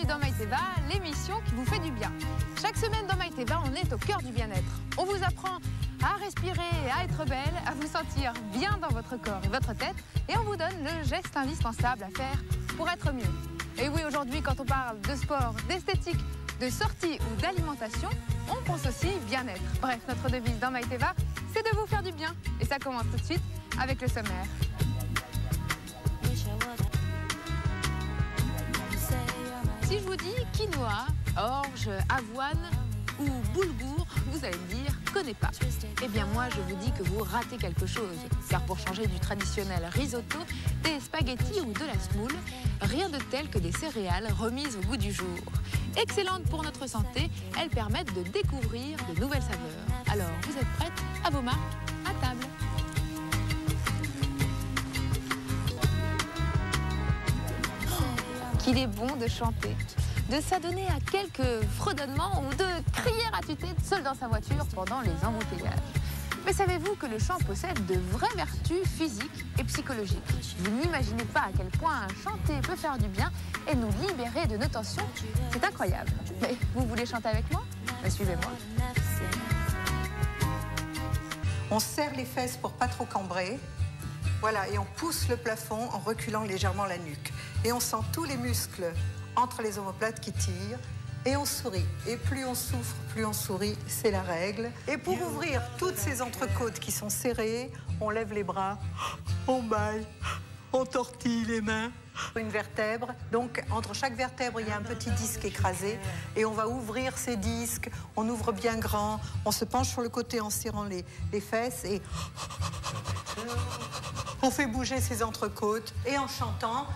dans Maïteva, l'émission qui vous fait du bien. Chaque semaine dans Maïteva, on est au cœur du bien-être. On vous apprend à respirer, à être belle, à vous sentir bien dans votre corps et votre tête. Et on vous donne le geste indispensable à faire pour être mieux. Et oui, aujourd'hui, quand on parle de sport, d'esthétique, de sortie ou d'alimentation, on pense aussi bien-être. Bref, notre devise dans Maïteva, c'est de vous faire du bien. Et ça commence tout de suite avec le sommaire. Si je vous dis quinoa, orge, avoine ou boulgour, vous allez me dire « connais pas ». Eh bien moi, je vous dis que vous ratez quelque chose. Car pour changer du traditionnel risotto, des spaghettis ou de la semoule, rien de tel que des céréales remises au goût du jour. Excellentes pour notre santé, elles permettent de découvrir de nouvelles saveurs. Alors, vous êtes prêtes? À vos marques, à table. Qu'il est bon de chanter, de s'adonner à quelques fredonnements ou de crier à tue-tête seul dans sa voiture pendant les embouteillages. Mais savez-vous que le chant possède de vraies vertus physiques et psychologiques? Vous n'imaginez pas à quel point chanter peut faire du bien et nous libérer de nos tensions. C'est incroyable. Mais vous voulez chanter avec moi? Suivez-moi. On serre les fesses pour pas trop cambrer. Voilà, et on pousse le plafond en reculant légèrement la nuque. Et on sent tous les muscles entre les omoplates qui tirent. Et on sourit. Et plus on souffre, plus on sourit, c'est la règle. Et pour ouvrir toutes ces entrecôtes qui sont serrées, on lève les bras, on baille, on tortille les mains. Une vertèbre, donc entre chaque vertèbre, il y a un petit disque écrasé. Et on va ouvrir ces disques, on ouvre bien grand, on se penche sur le côté en serrant les fesses et on fait bouger ces entrecôtes. Et en chantant...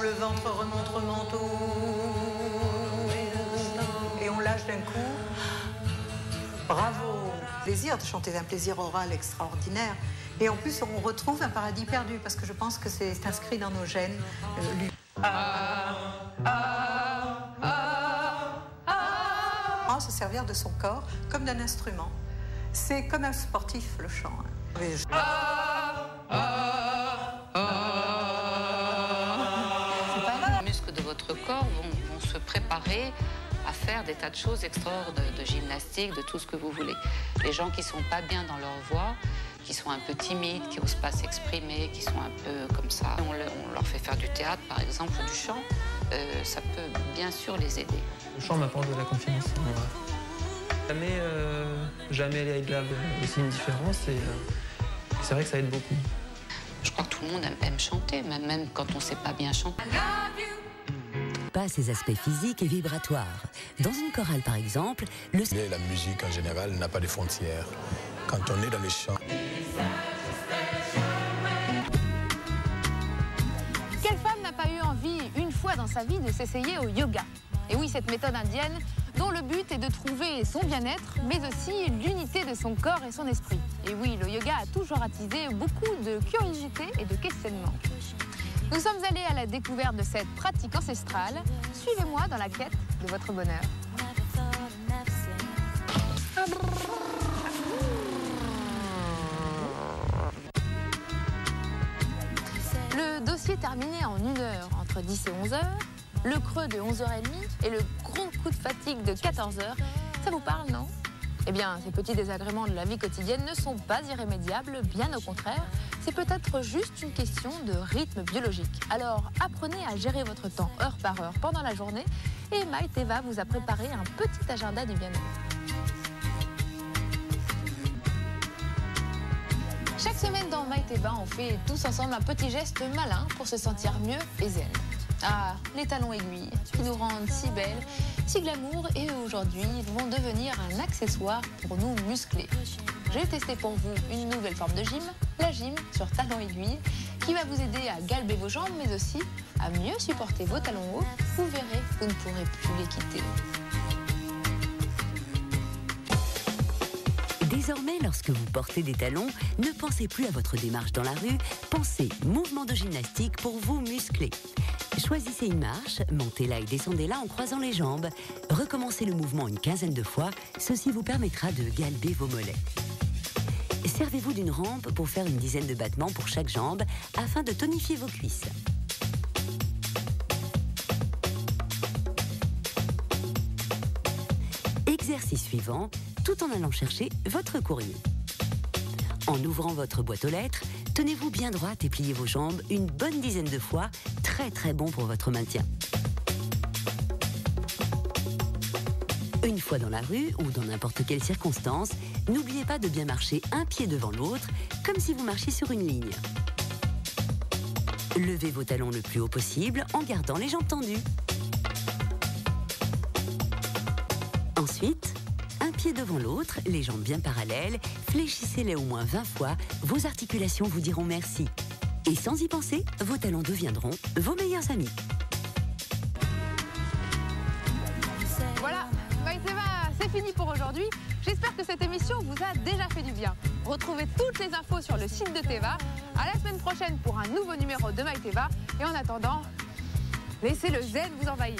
Le ventre remonte, et on lâche d'un coup. Bravo! Plaisir de chanter, un plaisir oral extraordinaire. Et en plus, on retrouve un paradis perdu, parce que je pense que c'est inscrit dans nos gènes. Se servir de son corps comme d'un instrument. C'est comme un sportif, le chant. Les muscles de votre corps vont se préparer à faire des tas de choses extraordinaires, de gymnastique, de tout ce que vous voulez. Les gens qui ne sont pas bien dans leur voix, qui sont un peu timides, qui n'osent pas s'exprimer, qui sont un peu comme ça, on leur fait faire du théâtre, par exemple, ou du chant, ça peut bien sûr les aider. Le chant m'apporte de la confiance. Jamais il y a aussi une différence et c'est vrai que ça aide beaucoup. Je crois que tout le monde aime chanter, même quand on ne sait pas bien chanter. Pas ses aspects physiques et vibratoires. Dans une chorale, par exemple, la musique en général n'a pas de frontières. Quand on est dans les chants... Quelle femme n'a pas eu envie, une fois dans sa vie, de s'essayer au yoga? Et oui, cette méthode indienne, dont le but est de trouver son bien-être, mais aussi l'unité de son corps et son esprit. Et oui, le yoga a toujours attisé beaucoup de curiosité et de questionnement. Nous sommes allés à la découverte de cette pratique ancestrale. Suivez-moi dans la quête de votre bonheur. Le dossier terminé en 1 heure, entre 10 et 11 heures. Le creux de 11h30 et le gros coup de fatigue de 14h, ça vous parle, non? Eh bien, ces petits désagréments de la vie quotidienne ne sont pas irrémédiables, bien au contraire. C'est peut-être juste une question de rythme biologique. Alors, apprenez à gérer votre temps heure par heure pendant la journée et Maïteva vous a préparé un petit agenda du bien-être. Chaque semaine dans Maïteva, on fait tous ensemble un petit geste malin pour se sentir mieux et zen. Ah, les talons aiguilles, qui nous rendent si belles, si glamour, et aujourd'hui, ils vont devenir un accessoire pour nous muscler. J'ai testé pour vous une nouvelle forme de gym, la gym sur talons aiguilles, qui va vous aider à galber vos jambes, mais aussi à mieux supporter vos talons hauts. Vous verrez, vous ne pourrez plus les quitter. Désormais, lorsque vous portez des talons, ne pensez plus à votre démarche dans la rue, pensez mouvement de gymnastique pour vous muscler. Choisissez une marche, montez-la et descendez-la en croisant les jambes. Recommencez le mouvement une quinzaine de fois, ceci vous permettra de galber vos mollets. Servez-vous d'une rampe pour faire une dizaine de battements pour chaque jambe afin de tonifier vos cuisses. Exercice suivant, tout en allant chercher votre courrier. En ouvrant votre boîte aux lettres, tenez-vous bien droite et pliez vos jambes une bonne dizaine de fois, très bon pour votre maintien. Une fois dans la rue ou dans n'importe quelle circonstance, n'oubliez pas de bien marcher un pied devant l'autre, comme si vous marchiez sur une ligne. Levez vos talons le plus haut possible en gardant les jambes tendues. Ensuite, un pied devant l'autre, les jambes bien parallèles, fléchissez-les au moins 20 fois, vos articulations vous diront merci. Et sans y penser, vos talons deviendront vos meilleurs amis. Voilà, c'est fini pour aujourd'hui. J'espère que cette émission vous a déjà fait du bien. Retrouvez toutes les infos sur le site de Teva. À la semaine prochaine pour un nouveau numéro de MyTeva. Et en attendant, laissez le zen vous envahir.